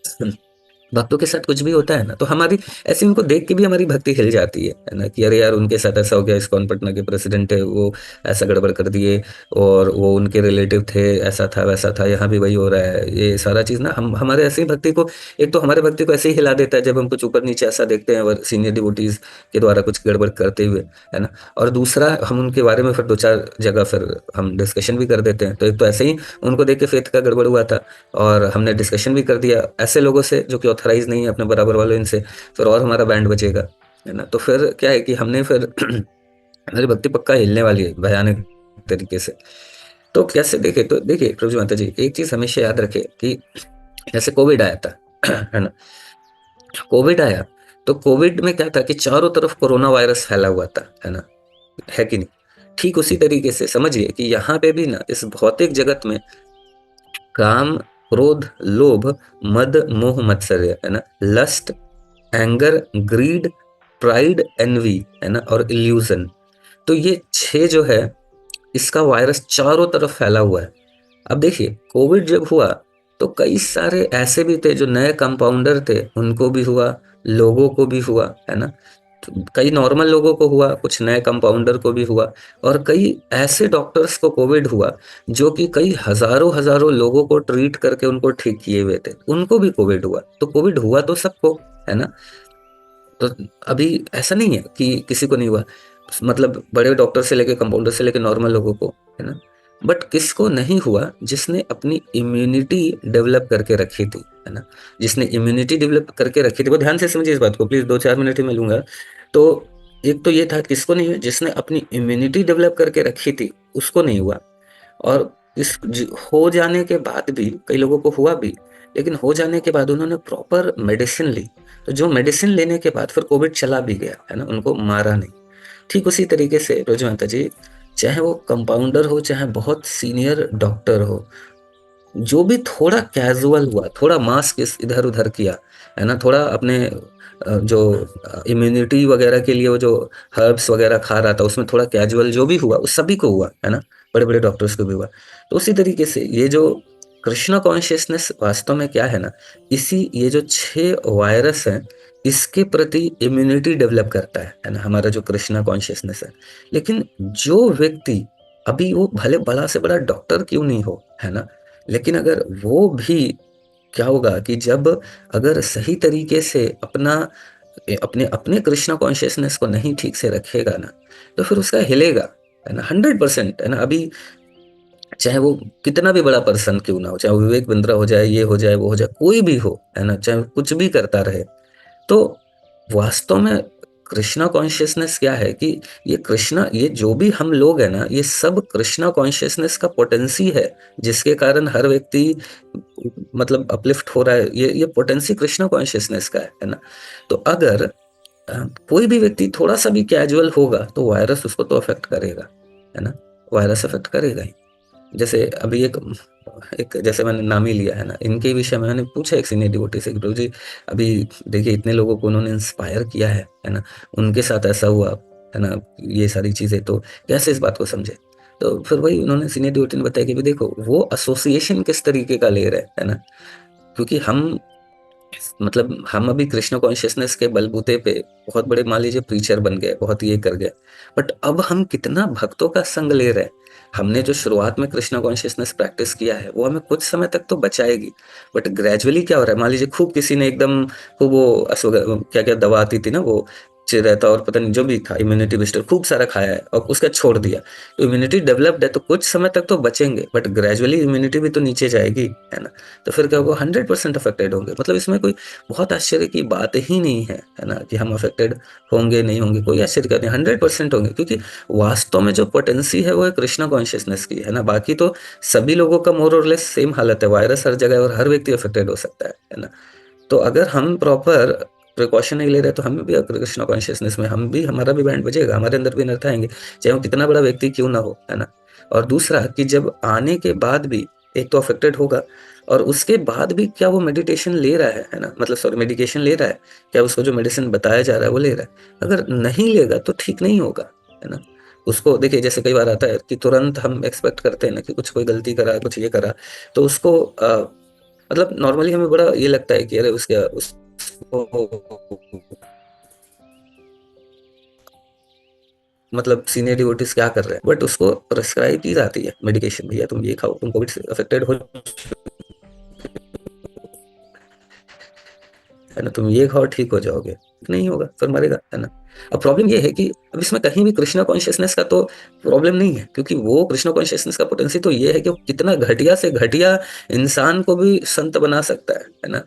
भक्तों के साथ कुछ भी होता है ना, तो हमारी ऐसे उनको देख के भी हमारी भक्ति हिल जाती है ना? कि अरे यार उनके साथ ऐसा हो गया, इस्कॉन पटना के प्रेसिडेंट है, वो ऐसा गड़बड़ कर दिए और वो उनके रिलेटिव थे, ऐसा था, वैसा था, यहाँ भी वही हो रहा है। ये सारा चीज़ ना हम हमारे ऐसे ही भक्ति को एक तो हमारे भक्ति को ऐसे ही हिला देता है जब हम कुछ ऊपर-नीचे ऐसा देखते हैं और सीनियर डिवोटीज़ के द्वारा कुछ गड़बड़ करते हुए, है ना? और दूसरा हम उनके बारे में फिर 2-4 जगह फिर हम डिस्कशन भी कर देते हैं। तो एक तो ऐसे ही उनको देख के फेथ का गड़बड़ हुआ था और हमने डिस्कशन भी कर दिया ऐसे लोगों से जो कि ऑथराइज़ नहीं है अपने बराबर वालों इनसे, फिर और हमारा बैंड बजेगा, है ना? तो फिर क्या है कि हमने फिर हमारी भक्ति पक्का हिलने वाली है भयानक तरीके से। तो कैसे देखें? तो देखिए प्रभु जी माता जी, एक चीज़ हमेशा याद रखें कि जैसे कोविड आया था, है ना? कोविड आया, तो कोविड में क्या था कि चारों तरफ कोरोना वायरस फैला हुआ था, है ना? है कि नहीं? ठीक उसी तरीके से समझिए कि यहाँ पे भी ना इस भौतिक जगत में काम, क्रोध, लोभ, मद, मोह, मत्सर्य, है ना? Lust, anger, greed, pride, envy, है ना? और इल्यूज़न। तो ये 6 जो है, इसका वायरस चारों तरफ फैला हुआ है। अब देखिए, कोविड जब हुआ, तो कई सारे ऐसे भी थे जो नए कंपाउंडर थे, उनको भी हुआ, लोगों को भी हुआ, है ना? तो कई नॉर्मल लोगों को हुआ, कुछ नए कंपाउंडर को भी हुआ और कई ऐसे डॉक्टर्स को कोविड हुआ, जो कि कई हज़ारों-हज़ारों लोगों को ट्रीट करके उनको ठीक किए हुए थे, उनको भी कोविड हुआ। तो कोविड हुआ तो सबको, है ना? तो अभी ऐसा नहीं है कि किसी को नहीं हुआ, मतलब बड़े डॉक्टर से लेके कंपाउंडर से लेके नॉर्मल लोगों को, है ना? बट किसको नहीं हुआ जिसने अपनी इम्यूनिटी डेवलप करके रखी थी, है ना? जिसने इम्यूनिटी डेवलप करके रखी थी, वो ध्यान से समझिए इस बात को प्लीज़ 2-4 मिनट ही मैं लूँगा। तो एक तो ये था किसको नहीं हुआ, जिसने अपनी इम्यूनिटी डेवलप करके रखी थी, उसको नहीं हुआ। और हो जाने के बाद भी कई लोगों को हुआ भी, लेकिन हो जाने के बाद उन्होंने प्रॉपर मेडिसिन ली, तो जो मेडिसिन लेने के बाद फिर कोविड चला भी गया, है ना? उनको मारा नहीं। ठीक उसी तरीके से रोजमाता जी, चाहे वो कंपाउंडर हो, चाहे बहुत सीनियर डॉक्टर हो, जो भी थोड़ा कैजुअल हुआ, थोड़ा मास्क इस इधर-उधर किया, है ना? थोड़ा अपने जो इम्यूनिटी वगैरह के लिए वो जो हर्ब्स वगैरह खा रहा था, उसमें थोड़ा कैजुअल जो भी हुआ, वो सभी को हुआ, है ना? बड़े-बड़े डॉक्टर्स को भी हुआ। तो उसी तरीके से ये जो कृष्णा कॉन्शियसनेस वास्तव में क्या है ना, ये जो 6 वायरस हैं, इसके प्रति इम्यूनिटी डेवलप करता है ना? हमारा जो कृष्णा कॉन्शियसनेस है। लेकिन जो व्यक्ति अभी वो भले बड़ा से बड़ा डॉक्टर क्यों नहीं हो, है ना? लेकिन अगर वो भी क्या होगा कि जब अगर सही तरीके से अपने अपने कृष्णा कॉन्शियसनेस को नहीं ठीक से रखेगा ना, तो फिर उसका हिलेगा, है ना? 100% है ना? अभी चाहे वो कितना भी बड़ा पर्सन क्यों ना हो, चाहे वो विवेक बिंद्रा हो जाए, ये हो जाए, वो हो जाए, कोई भी हो, है ना? चाहे वो कुछ भी करता रहे, तो वास्तव में कृष्णा कॉन्शियसनेस क्या है कि ये जो भी हम लोग हैं ना, ये सब कृष्णा कॉन्शियसनेस का पोटेंसी है, जिसके कारण हर व्यक्ति मतलब अपलिफ्ट हो रहा है। ये पोटेंसी कृष्णा कॉन्शियसनेस का है ना? तो अगर कोई भी व्यक्ति थोड़ा-सा भी कैजुअल होगा, तो वायरस उसको तो अफ़ेक्ट करेगा, है ना? वायरस अफ़ेक्ट करेगा ही। जैसे अभी एक एक जैसे मैंने नाम ही लिया है ना, इनके विषय में मैंने पूछा एक सीनियर डिवोटी से कि प्रभु जी, अभी देखिए इतने लोगों को उन्होंने इंस्पायर किया है ना? उनके साथ ऐसा हुआ, है ना? ये सारी चीज़ें तो कैसे इस बात को समझे? तो फिर वही उन्होंने सीनियर डिवोटी ने बताया कि भई देखो, वो एसोसिएशन किस तरीके का ले रहे हैं, है ना? क्योंकि हम अभी कृष्ण कॉन्शियसनेस के बलबूते पे बहुत बड़े मान लीजिए प्रीचर बन गए, बहुत ये कर गए। बट अब हम कितना भक्तों का संग ले रहे हैं। हमने जो शुरुआत में कृष्ण कॉन्शियसनेस प्रैक्टिस किया है, वो हमें कुछ समय तक तो बचाएगी। बट ग्रेजुअली क्या हो रहा है, मान लीजिए खूब किसी ने एकदम खूब वो क्या-क्या दवा आती थी ना, वो रहता और पता नहीं जो भी था इम्यूनिटी बूस्टर खूब सारा खाया है और उसका छोड़ दिया। तो इम्यूनिटी डेवलप्ड है तो कुछ समय तक तो बचेंगे, बट ग्रेजुअली इम्यूनिटी भी तो नीचे जाएगी, है ना? तो फिर क्या होगा, 100% अफेक्टेड होंगे। मतलब इसमें कोई बहुत आश्चर्य की बात ही नहीं है ना? कि हम अफेक्टेड होंगे, नहीं होंगे, कोई आश्चर्य का नहीं, 100% होंगे, क्योंकि वास्तव में जो पोटेंसी है वो है कृष्णा कॉन्शियसनेस की, है ना? बाकी तो सभी लोगों का मोर और लेस सेम हालत है, वायरस हर जगह है और हर व्यक्ति अफेक्टेड हो सकता है ना? तो अगर हम प्रॉपर प्रिकॉशन नहीं ले रहे, तो हमें भी कृष्णा कॉन्शियसनेस में हमारा भी बैंड बजेगा, हमारे अंदर भी एनर्जी आएँगे, चाहे वो कितना बड़ा व्यक्ति क्यों ना हो, है ना? और दूसरा कि जब आने के बाद भी एक तो अफेक्टेड होगा, और उसके बाद भी क्या वो मेडिटेशन ले रहा है ना? मतलब सॉरी, मेडिकेशन ले रहा है, क्या उसको जो मेडिसिन बताया जा रहा है वो ले रहा है? अगर नहीं लेगा तो ठीक नहीं होगा, है ना? उसको देखिए, जैसे कई बार आता है कि तुरंत हम एक्सपेक्ट करते हैं ना कि कुछ कोई गलती करा, कुछ ये करा, तो उसको मतलब नॉर्मली हमें बड़ा ये लगता है कि अरे उसको मतलब सीनियर डिवोटीज क्या कर रहे हैं, बट उसको प्रेस्क्राइब की जाती है मेडिकेशन, भैया तुम ये खाओ, तुम कोविड से अफेक्टेड हो, है ना? तुम ये खाओ ठीक हो जाओगे, नहीं होगा फिर मरेगा, है ना? अब प्रॉब्लम ये है कि अब इसमें कहीं भी कृष्णा कॉन्शियसनेस का तो प्रॉब्लम नहीं है, क्योंकि वो कृष्णा कॉन्शियसनेस का पोटेंसी तो ये है कि वो कितना घटिया से घटिया इंसान को भी संत बना सकता है ना?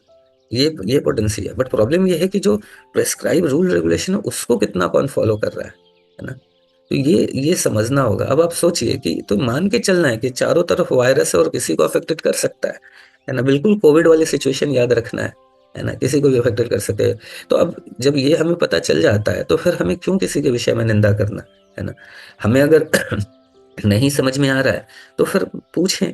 ये पोटेंसी है, बट प्रॉब्लम ये है कि जो प्रेस्क्राइब रूल रेगुलेशन है उसको कितना कौन फॉलो कर रहा है ना? तो ये समझना होगा। अब आप सोचिए कि तो मान के चलना है कि चारों तरफ वायरस है और किसी को अफेक्टेड कर सकता है ना? बिल्कुल कोविड वाली सिचुएशन याद रखना है ना? किसी को भी अफेक्टेड कर सके। तो अब जब ये हमें पता चल जाता है, तो फिर हमें क्यों किसी के विषय में निंदा करना, है ना? हमें अगर नहीं समझ में आ रहा है, तो फिर पूछें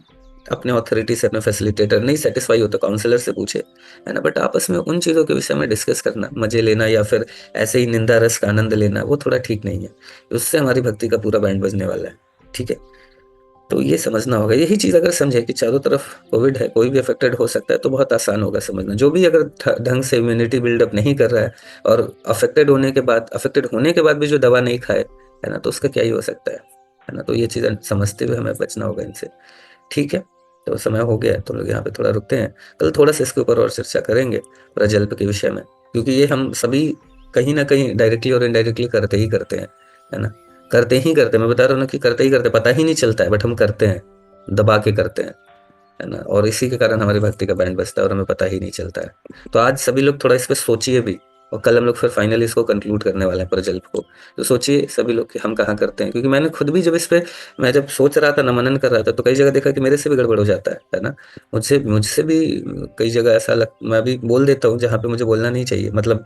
अपने अथॉरिटी से, अपने फैसिलिटेटर, नहीं सैटिस्फाई हो तो काउंसलर से पूछे, है ना? बट आपस में उन चीज़ों के विषय में डिस्कस करना, मज़े लेना या फिर ऐसे ही निंदा रस का आनंद लेना, वो थोड़ा ठीक नहीं है। उससे हमारी भक्ति का पूरा बैंड बजने वाला है, ठीक है? तो ये समझना होगा। यही चीज़ अगर समझे कि चारों तरफ कोविड है, कोई भी अफेक्टेड हो सकता है, तो बहुत आसान होगा समझना। जो भी अगर ढंग से इम्यूनिटी बिल्डअप नहीं कर रहा है और अफेक्टेड होने के बाद भी जो दवा नहीं खाए, है ना? तो उसका क्या ही हो सकता है ना? तो ये चीज़ें समझते हुए हमें बचना होगा इनसे। ठीक है, तो समय हो गया है, तो लोग यहाँ पे थोड़ा रुकते हैं। कल थोड़ा-सा इसके ऊपर और चर्चा करेंगे, प्रजल्प के विषय में, क्योंकि ये हम सभी कहीं न कहीं डायरेक्टली और इनडायरेक्टली करते ही करते हैं, है ना? करते ही करते हैं, मैं बता रहा हूँ ना कि करते ही करते हैं, पता ही नहीं चलता है, बट हम करते हैं, दबा के करते हैं, है ना? और इसी के कारण हमारी भक्ति का बैंड बजता है और हमें पता ही नहीं चलता है। तो आज सभी लोग थोड़ा इस पे सोचिए भी, और कल हम लोग फिर फाइनली इसको कंक्लूड करने वाले हैं प्रजल्प को। तो सोचिए सभी लोग कि हम कहाँ करते हैं, क्योंकि मैंने खुद भी जब इस पे मैं जब सोच रहा था ना, मनन कर रहा था, तो कई जगह देखा कि मेरे से भी गड़बड़ हो जाता है ना। मुझसे मुझसे भी कई जगह ऐसा मैं भी बोल देता हूँ जहाँ पे मुझे बोलना नहीं चाहिए, मतलब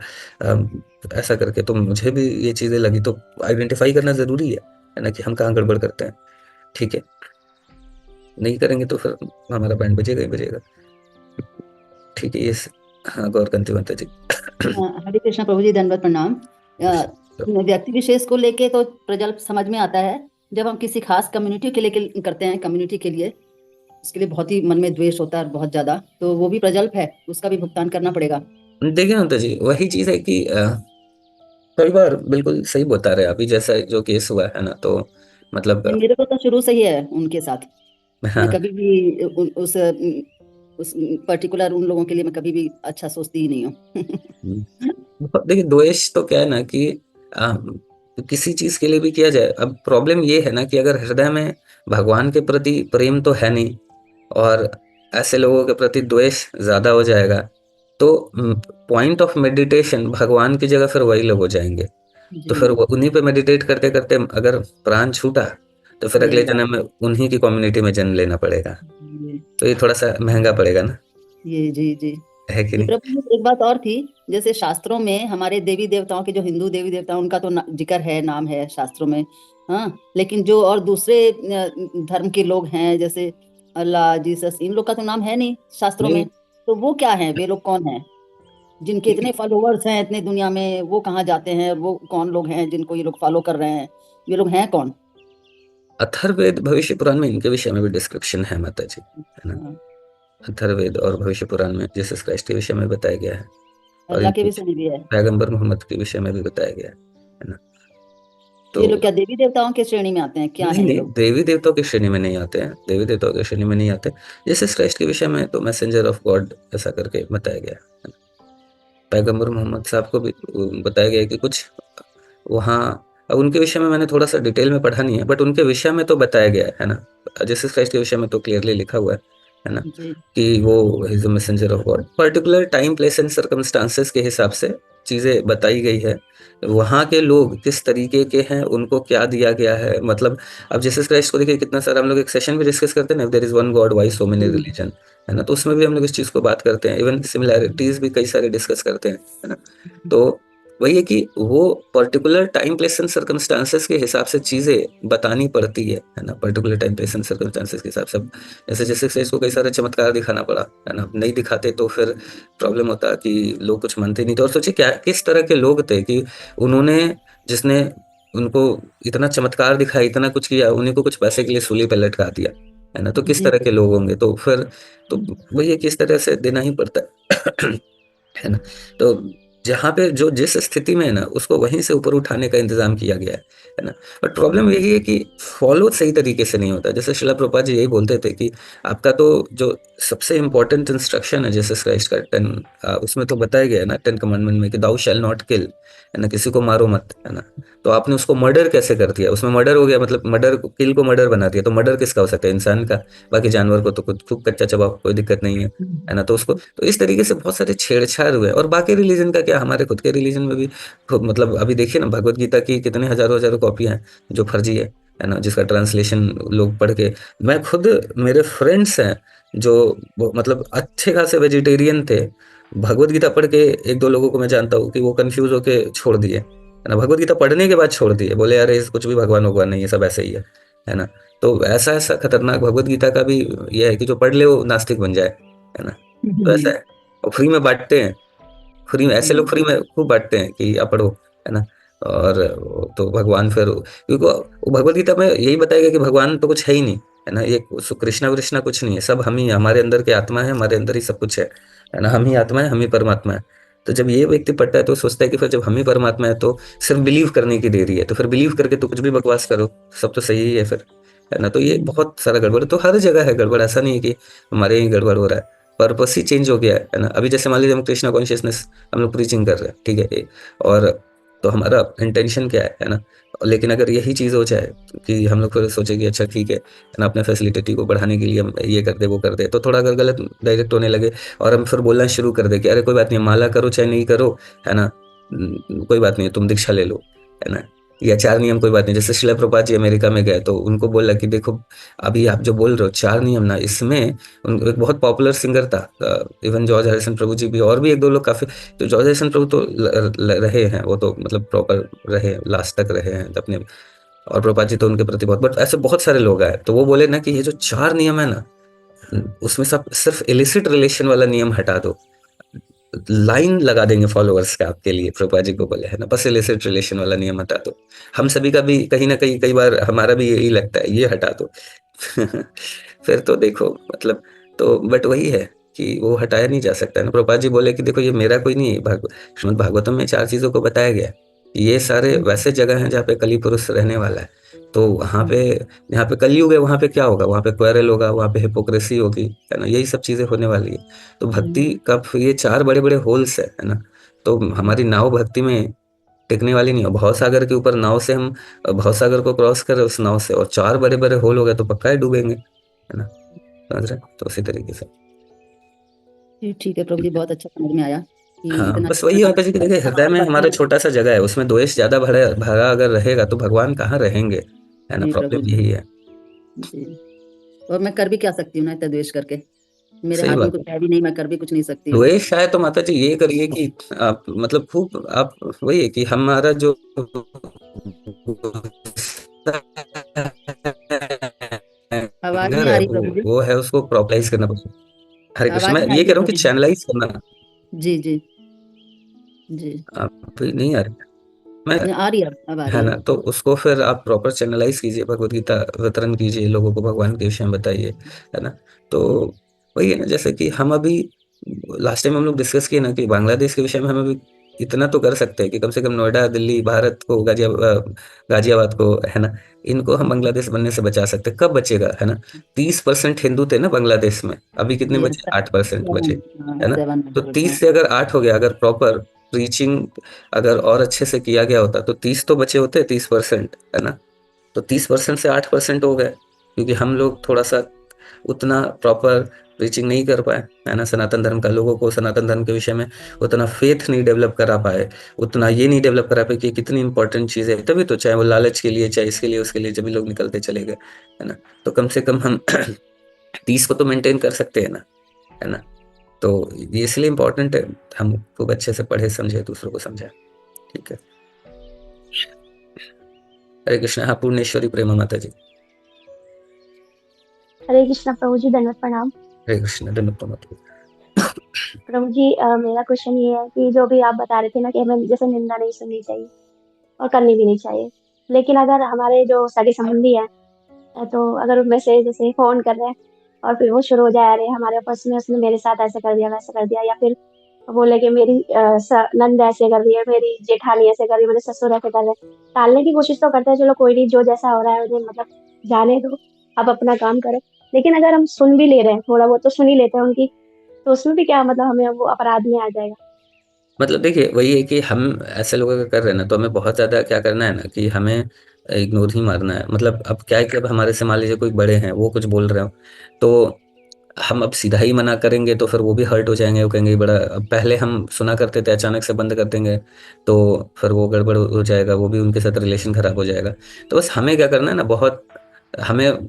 ऐसा करके तो मुझे भी ये चीज़ें लगी। तो आइडेंटिफाई करना ज़रूरी है ना, कि हम कहाँ गड़बड़ करते हैं। ठीक है, नहीं करेंगे तो फिर हमारा बैंड बजेगा ही बजेगा। ठीक है, ये हाँ, गौर कंती माता जी। हरे कृष्णा प्रभु जी, दंडवत प्रणाम। व्यक्ति विशेष को लेके तो प्रजल्प समझ में आता है जब हम किसी खास कम्युनिटी के लिए करते हैं, कम्युनिटी के लिए, उसके लिए बहुत ही मन में द्वेष होता है बहुत ज्यादा, तो वो भी प्रजल्प है, उसका भी भुगतान करना पड़ेगा। देखिए माता जी, वही चीज़ है कि कई बार बिल्कुल सही बता रहे हैं अभी जैसा जो केस हुआ है ना, तो मतलब नहीं, मेरे को तो शुरू से ही है उनके साथ। मैं हाँ। कभी भी उस पर्टिकुलर उन लोगों के लिए मैं कभी भी अच्छा सोचती ही नहीं हूँ। देखिए द्वेष तो क्या है ना कि आ, किसी चीज के लिए भी किया जाए। अब प्रॉब्लम ये है ना कि अगर हृदय में भगवान के प्रति प्रेम तो है नहीं, और ऐसे लोगों के प्रति द्वेष ज्यादा हो जाएगा, तो पॉइंट ऑफ मेडिटेशन भगवान की जगह फिर वही लोग हो जाएंगे। तो जी। फिर उन्हीं पे मेडिटेट करते करते अगर प्राण छूटा, तो फिर अगले यही बात। जन्म में उन्हीं की कम्युनिटी में जन्म लेना पड़ेगा। ये तो ये थोड़ा सा महंगा पड़ेगा ना, ये जी जी। है कि जी नहीं? प्रभु जी, एक बात और थी। जैसे शास्त्रों में हमारे देवी देवताओं के, जो हिंदू देवी देवता, उनका तो जिक्र है, नाम है शास्त्रों में। हाँ, लेकिन जो और दूसरे धर्म के लोग हैं, जैसे अल्लाह, जीसस, इन लोग का तो नाम है नहीं शास्त्रों नहीं, में। तो वो क्या है, वे लोग कौन हैं जिनके इतने देखिए फॉलोअर्स हैं इतने दुनिया में? वो कहाँ जाते हैं? वो कौन लोग हैं जिनको ये लोग फॉलो कर रहे हैं? ये लोग हैं कौन? अथर्ववेद भविष्य पुराण में इनके विषय में भी डिस्क्रिप्शन है माता जी, है ना। हाँ, अथर्ववेद और भविष्य पुराण में जीसस क्राइस्ट के विषय में बताया गया है, और अल्लाह के इनके विषय में भी है। पैगंबर मोहम्मद के विषय में भी बताया गया है ना। तो ये लोग क्या देवी देवताओं के श्रेणी में आते हैं? क्या नहीं है ये नहीं, लोग? देवी देवताओं की श्रेणी में नहीं आते हैं, देवी देवताओं की श्रेणी में नहीं आते। जीसस क्राइस्ट के विषय में तो मैसेंजर ऑफ गॉड ऐसा करके बताया गया है। पैगंबर मोहम्मद साहब को भी बताया गया है कि कुछ वहाँ, अब उनके विषय में मैंने थोड़ा सा डिटेल में पढ़ा नहीं है, बट उनके विषय में तो बताया गया है ना। जीसस क्राइस्ट के विषय में तो क्लियरली लिखा हुआ है ना, जी कि वो is the messenger of God. Particular time place and circumstances के हिसाब से चीजें बताई गई है। वहाँ के लोग किस तरीके के हैं, उनको क्या दिया गया है, मतलब अब जीसस क्राइस्ट को देखिए कितना सारा हम लोग एक सेशन भी डिस्कस करते हैं ना, there is one god why so many जी। रिलीजन, है ना। तो उसमें भी हम लोग इस चीज को बात करते हैं, इवन सिमिलैरिटीज भी कई सारे डिस्कस करते हैं, है ना। तो वही है कि वो particular time place and circumstances के हिसाब से चीजें बतानी पड़ती है ना। Particular time place and circumstances के हिसाब से जैसे जैसे से इसको कई सारे चमत्कार दिखाना पड़ा, है ना। नहीं दिखाते तो फिर प्रॉब्लम होता कि लोग कुछ मानते नहीं थे। और सोचिए क्या किस तरह के लोग थे कि उन्होंने, जिसने उनको इतना चमत्कार दिखाया, इतना कुछ किया, उन्हीं को कुछ पैसे के लिए सूली पे लटका दिया, है ना। तो किस जी तरह के लोग होंगे, तो फिर तो वही है, किस तरह से देना ही पड़ता है है ना। तो जहाँ पे जो जिस स्थिति में है ना, उसको वहीं से ऊपर उठाने का इंतजाम किया गया है ना। बट प्रॉब्लम यही है कि फॉलो सही तरीके से नहीं होता। जैसे शिला प्रभुपाद जी यही बोलते थे कि आपका तो जो सबसे इम्पोर्टेंट इंस्ट्रक्शन है जीसस क्राइस्ट का 10, उसमें तो बताया गया है ना 10 कमांडमेंट में कि दाउ शैल नॉट किल, है ना, किसी को मारो मत, है ना। तो आपने उसको मर्डर कैसे कर दिया, उसमें मर्डर हो गया, मतलब मर्डर किल को मर्डर बना दिया, तो मर्डर किसका हो सकता है, इंसान का। बाकी जानवर को तो कुछ खूब कच्चा चबाओ, कोई दिक्कत नहीं है ना। तो उसको तो इस तरीके से बहुत सारे छेड़छाड़ हुए। और बाकी रिलीजन का क्या, हमारे खुद के रिलीजन में भी मतलब अभी देखिए ना, भगवत गीता की कितने हजारों हजारों कॉपियां हैं जो फर्जी है ना, जिसका ट्रांसलेशन लोग पढ़ के, मैं खुद, मेरे फ्रेंड्स हैं जो मतलब अच्छे खासे वेजिटेरियन थे, भगवत गीता पढ़ के एक दो लोगों को मैं जानता हूँ कि वो कंफ्यूज होके छोड़ दिए, है ना। भगवत गीता पढ़ने के बाद छोड़ दिए, बोले यार ये कुछ भी भगवान भगवान नहीं है, सब ऐसे ही है ना। तो ऐसा ऐसा खतरनाक भगवत गीता का भी ये है कि जो पढ़ ले वो नास्तिक बन जाए, है ना। तो ऐसा है। और फ्री में बांटते हैं, फ्री में ऐसे लोग फ्री में खूब बांटते हैं कि आप पढ़ो, है ना। और तो भगवान फिर, क्योंकि वो भगवत गीता में यही बताएगा कि भगवान तो कुछ है ही नहीं, है ना। ये कृष्णा वृष्णा कुछ नहीं है, सब हम ही हैं, हमारे अंदर के आत्मा है, हमारे अंदर ही सब कुछ है ना। हम ही आत्मा है, हम ही परमात्मा है। तो जब ये व्यक्ति पढ़ता है तो सोचता है कि फिर जब हम ही परमात्मा है तो सिर्फ बिलीव करने की देरी है, तो फिर बिलीव करके तो कुछ भी बकवास करो, सब तो सही ही है फिर, है ना। तो ये बहुत सारा गड़बड़ है, तो हर जगह है गड़बड़, ऐसा नहीं है कि हमारे यहाँ गड़बड़ हो रहा है। पर्पस ही चेंज हो गया है ना। अभी जैसे मान लीजिए हम कृष्णा कॉन्शियसनेस हम लोग प्रीचिंग कर रहे हैं, ठीक है, और तो हमारा इंटेंशन क्या है ना। लेकिन अगर यही चीज़ हो जाए कि हम लोग फिर सोचे कि अच्छा ठीक है ना, अपने फैसिलिटी को बढ़ाने के लिए हम ये कर दे वो कर दे, तो थोड़ा अगर गलत डायरेक्ट होने लगे और हम फिर बोलना शुरू कर दे कि अरे कोई बात नहीं, माला करो चाहे नहीं करो, है ना, कोई बात नहीं, तुम दीक्षा ले लो, है ना। या 4 नियम कोई बात नहीं, जैसे शिला प्रभुपाद जी अमेरिका में गए तो उनको बोला कि देखो, अभी आप जो बोल रहे हो 4 नियम ना, इसमें एक बहुत पॉपुलर सिंगर था, इवन जॉर्ज हरिसन प्रभु जी भी, और भी एक दो लोग काफी। तो जॉर्ज हरिसन प्रभु तो रहे हैं, वो तो मतलब प्रॉपर रहे, लास्ट तक रहे हैं अपने। और प्रभुपाद जी तो उनके प्रति बहुत, बट ऐसे बहुत सारे लोग आए, तो वो बोले ना कि ये जो 4 नियम है ना, उसमें सब सिर्फ इलिसिट रिलेशन वाला नियम हटा दो, लाइन लगा देंगे फॉलोअर्स का आपके लिए, प्रभुपाद जी को बोले, है ना, बस इलिसिट रिलेशन वाला नियम हटा दो। हम सभी का भी कहीं ना कहीं, कई बार हमारा भी यही लगता है, ये हटा दो। फिर तो देखो मतलब, तो बट वही है कि वो हटाया नहीं जा सकता है ना। प्रभुपाद जी बोले कि देखो ये मेरा कोई नहीं है, श्रीमद् भागवतम में 4 चीजों को बताया गया है। ये सारे वैसे जगह हैं जहाँ पे कली पुरुष रहने वाला है, तो वहाँ पे, यहाँ पे कलयुग है, वहाँ पे क्या होगा, वहाँ पे क्वेरल होगा, वहाँ पे हिपोक्रेसी होगी, है ना, यही सब चीजें होने वाली है। तो भक्ति का ये 4 बड़े बड़े होल्स है ना। तो हमारी नाव भक्ति में टिकने वाली नहीं हो, भवसागर के ऊपर नाव से हम भवसागर को क्रॉस कर रहे उस नाव से, और 4 बड़े बड़े होल हो गए तो पक्का ही डूबेंगे, है ना। समझ रहे, तो उसी तरीके से। जी ठीक है प्रभु जी, बहुत अच्छा समझ में आया कि हाँ, इतना बस वही अच्छा होता है कि देखिए, हृदय हमारे में भक्ति हमारा में। छोटा सा जगह है, उसमें द्वेष ज्यादा भरा भरा अगर रहेगा तो भगवान कहाँ रहेंगे, है ना, जी प्रभु प्रॉब्लम जी। यही है। जी। और मैं कर भी क्या सकती हूँ ना इतना द्वेष करके, मेरे सही हाथ में बात कुछ है। है भी नहीं, मैं कर भी कुछ नहीं सकती हूँ। द्वेष है तो माता जी ये करिए कि आप मतलब खूब आप, वही है कि हमारा जो आवाज नहीं एंगर आ है रही प्रभु जी। वो है, उसको प्रॉपराइज करना पड़ेगा। हरे कृष्ण, आवाज मैं नहीं आ ये रही कह है रहा हूँ कि प्रभु जी। चैनलाइज करना। जी जी जी। आप नहीं आ रही, मैं, आ रही है, अब आ रही है है। ना, तो उसको फिर आप प्रॉपर चैनलाइज कीजिए, भगवत गीता वितरण कीजिए, लोगों को भगवान के विषय में बताइए, है ना। तो वही है ना, जैसे कि हम अभी लास्ट टाइम हम लोग डिस्कस किए ना कि बांग्लादेश के विषय में हम अभी इतना तो कर सकते हैं कि कम से कम नोएडा, दिल्ली, भारत को, गाजियाबाद को, है ना, इनको हम बांग्लादेश बनने से बचा सकते हैं। कब बचेगा, है ना। 30% हिंदू थे ना बांग्लादेश में, अभी कितने जी बचे, 8% बचे, है ना। 7 तो बजे हैं। 30 से अगर 8 हो गया, अगर प्रॉपर प्रीचिंग अगर और अच्छे से किया गया होता तो 30 तो बचे होते, 30%, है ना। तो 30% से 8% हो गए, क्योंकि हम लोग थोड़ा सा उतना प्रॉपर प्रीचिंग नहीं कर पाए, है ना, सनातन धर्म का, लोगों को सनातन धर्म के विषय में उतना फेथ नहीं डेवलप करा पाए, उतना ये नहीं डेवलप करा पाए कि कितनी इंपॉर्टेंट चीज है। तभी तो चाहे वो लालच के लिए, चाहे इसके लिए, उसके लिए, जब भी लोग निकलते चले गए, है ना। तो कम से कम हम 30 को तो मेंटेन कर सकते हैं ना, है ना। तो ये इसलिए इम्पोर्टेंट है, हम खूब अच्छे से पढ़े समझे, दूसरों को समझाए। ठीक है। हरे कृष्ण। हाँ, पूर्णेश्वरी प्रेमा माता जी। हरे कृष्णा प्रभु जी, दंडवत प्रणाम। हरे कृष्ण, धन्यवाद माता प्रभु जी, मेरा क्वेश्चन ये है कि जो भी आप बता रहे थे ना कि हमें जैसे निंदा नहीं सुननी चाहिए और करनी भी नहीं चाहिए, लेकिन अगर हमारे जो सगे संबंधी हैं, तो अगर उनमें से जैसे फोन कर रहे हैं और फिर वो शुरू हो जाए, अरे हमारे आपस में उसने मेरे साथ ऐसा कर दिया, वैसा कर दिया, या फिर बोले कि मेरी नंद ऐसे कर रही है, मेरी जेठानी ऐसे कर रही है, मेरे ससुर ऐसे कर रहे हैं, टालने की कोशिश तो करते हैं, चलो कोई नहीं, जो जैसा हो रहा है उन्हें मतलब जाने दो, आप अपना काम करो। लेकिन अगर हम सुन भी ले रहे हैं, थोड़ा बहुत तो सुन ही लेते हैं उनकी, तो उसमें भी क्या मतलब हमें वो अपराध में आ जाएगा। मतलब देखिए, वही है कि हम ऐसे लोगों का कर रहे हैं ना, तो हमें बहुत ज्यादा क्या करना है ना कि हमें इग्नोर ही मारना है। मतलब अब क्या है कि अब हमारे से मान लीजिए कोई बड़े हैं, वो कुछ बोल रहे हो, तो हम अब सीधा ही मना करेंगे तो फिर वो भी हर्ट हो जाएंगे, वो कहेंगे बड़ा, अब पहले हम सुना करते थे, अचानक से बंद कर देंगे तो फिर वो गड़बड़ हो जाएगा, वो भी उनके साथ रिलेशन खराब हो जाएगा। तो बस हमें क्या करना है ना, बहुत हमें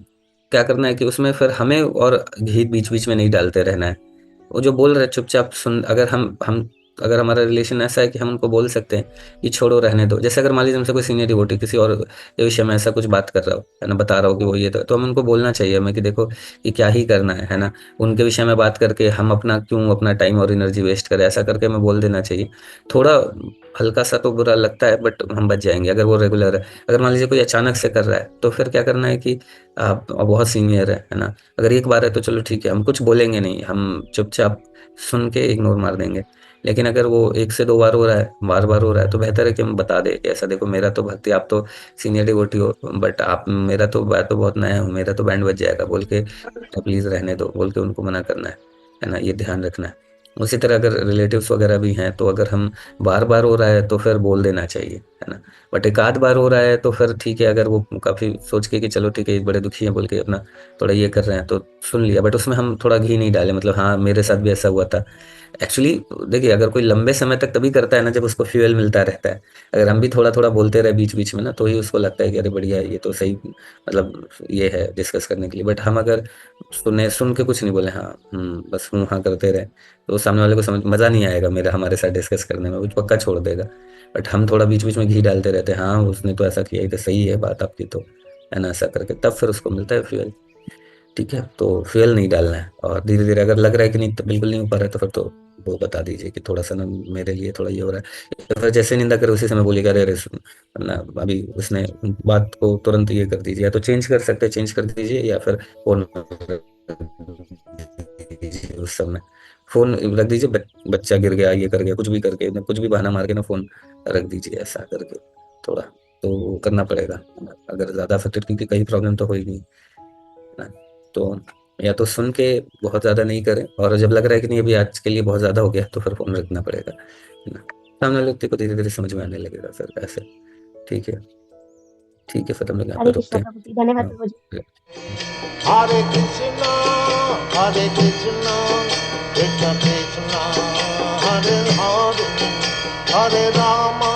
क्या करना है कि उसमें फिर हमें और घी बीच बीच में नहीं डालते रहना है। वो जो बोल रहे हैं चुपचाप सुन, अगर हम अगर हमारा रिलेशन ऐसा है कि हम उनको बोल सकते हैं कि छोड़ो रहने दो, जैसे अगर मान लीजिए हमसे कोई सीनियर डिवोटी किसी और के विषय में ऐसा कुछ बात कर रहा हो, है ना, बता रहा हो कि वो ये, तो हम उनको बोलना चाहिए हमें कि देखो कि क्या ही करना है ना। उनके विषय में बात करके हम अपना क्यों अपना टाइम और एनर्जी वेस्ट करें, ऐसा करके हमें बोल देना चाहिए। थोड़ा हल्का सा तो बुरा लगता है, बट हम बच जाएंगे अगर वो रेगुलर है। अगर मान लीजिए कोई अचानक से कर रहा है, तो फिर क्या करना है कि आप बहुत सीनियर है ना, अगर एक बार है तो चलो ठीक है, हम कुछ बोलेंगे नहीं, हम चुपचाप सुन के इग्नोर मार देंगे। लेकिन अगर वो 1 से 2 बार हो रहा है, बार बार हो रहा है, तो बेहतर है कि हम बता दें कि ऐसा देखो, मेरा तो भक्ति, आप तो सीनियर डिवोटी हो, बट आप, मेरा तो, मैं तो बहुत नया हूँ, मेरा तो बैंड बज जाएगा बोल के, तो प्लीज रहने दो बोल के उनको मना करना है ना, ये ध्यान रखना है। उसी तरह अगर रिलेटिव्स वगैरह भी हैं, तो अगर हम बार बार हो रहा है तो फिर बोल देना चाहिए, है ना। बट एक आध बार हो रहा है तो फिर ठीक है, अगर वो काफी सोच के कि चलो ठीक है, ये बड़े दुखी हैं बोल के अपना थोड़ा ये कर रहे हैं, तो सुन लिया, बट उसमें हम थोड़ा घी नहीं डाले, मतलब हाँ मेरे साथ भी ऐसा हुआ था, एक्चुअली देखिए, अगर कोई लंबे समय तक तभी करता है ना जब उसको फ्यूल मिलता रहता है। अगर हम भी थोड़ा-थोड़ा बोलते रहे बीच-बीच में ना तो ही उसको लगता है कि अरे बढ़िया है, ये तो सही मतलब ये है डिस्कस करने के लिए। बट हम अगर सुन के कुछ नहीं बोले हाँ, बस हाँ करते रहे, तो सामने वाले को समझ मज़ा नहीं आएगा मेरा हमारे साथ डिस्कस करने में, वो पक्का छोड़ देगा। बट हम थोड़ा बीच-बीच में घी डालते रहते हैं, हाँ, उसने तो ऐसा किया, ये तो सही है बात आपकी तो, है ना? ऐसा करके तब फिर उसको मिलता है फ्यूल। ठीक है? तो फ्यूल नहीं डालना है और धीरे-धीरे अगर लग रहा है कि नहीं तो बिल्कुल नहीं हो पा रहा है तो फिर तो वो बता दीजिए कि थोड़ा-सा ना मेरे लिए थोड़ा ये हो रहा है। या फिर जैसे निंदा करे उसी समय बोलिएगा अरे! अरे! सुन ना अभी उसने बात को तुरंत ये कर दीजिए या तो चेंज कर सकते हैं, चेंज कर दीजिए या फिर फ़ोन दीजिए उस समय। फ़ोन रख दीजिए बच्चा गिर गया, ये कर गया, कुछ भी करके ना कुछ भी बहाना मार के ना फ़ोन रख दीजिए ऐसा करके थोड़ा, तो वो करना पड़ेगा। अगर ज़्यादा अफेक्टेड क्योंकि कई प्रॉब्लम तो हो ही नहीं। ना, तो या तो सुन के बहुत ज़्यादा नहीं करें और जब लग रहा है कि नहीं अभी आज के लिए बहुत ज़्यादा हो गया तो फिर फ़ोन रखना पड़ेगा, है ना? सामने वाले व्यक्ति को धीरे-धीरे समझ में आने लगेगा फिर ऐसे, ठीक है? ठीक है, फिर हम लोग यहाँ पे हरे रुकते कृष्णा हैं। प्रभु जी, धन्यवाद हाँ, प्रभु जी। Hare Krishna, Hare Krishna, Krishna Krishna, Hare Hare, Hare Rama,